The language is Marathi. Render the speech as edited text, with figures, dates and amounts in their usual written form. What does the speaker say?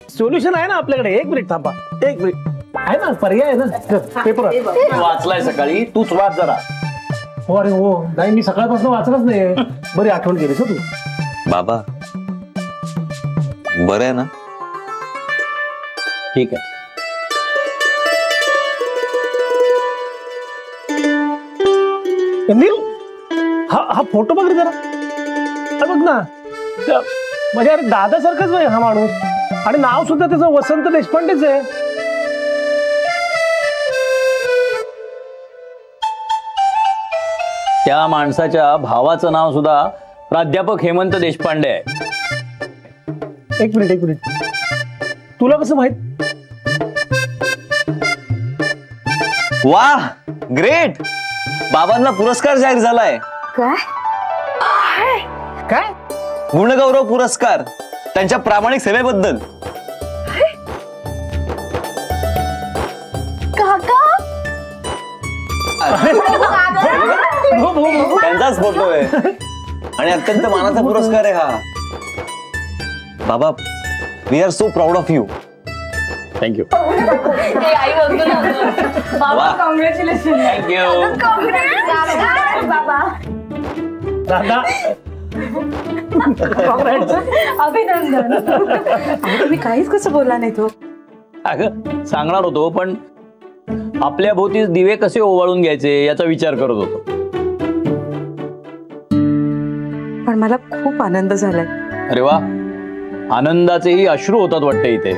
सोल्युशन आहे ना आपल्याकडे. एक मिनिट थांबा, एक मिनिट आहे ना, पर्याय आहे ना. पेपर वाचलाय सकाळी, तूच वाच जरा. हो. अरे हो, नाही मी सकाळपासून वाचलंच नाही. बरी आठवण केलीस तू. बाबा बरं आहे ना? ठीक आहे. नील, हा फोटो बघ रे जरा. बघ ना, म्हणजे अरे दादासारखाच आहे हा माणूस. आणि नाव सुद्धा त्याचं वसंत देशपांडेच आहे. त्या माणसाच्या भावाचं नाव सुद्धा प्राध्यापक हेमंत देशपांडे आहे. एक मिनिट, तुला कसं माहित? वाह, ग्रेट. बाबांना पुरस्कार जाहीर झालाय. काय? गुणगौरव पुरस्कार त्यांच्या प्रामाणिक सेवेबद्दल. त्यांचाच फोटो आहे आणि अत्यंत मानाचा पुरस्कार आहे हा. बाबा, we are so proud of you. Thank you. Congratulation. Thank you. दादा अभिनंदन. तुम्ही काहीच कसं बोलला नाही तो. अगं सांगणार होतो, पण आपल्या भोवती दिवे कसे ओवाळून घ्यायचे याचा विचार करत होतो. पण मला खूप आनंद झालाय. अरे वा, आनंदाचेही अश्रू होतात वाटते इथे.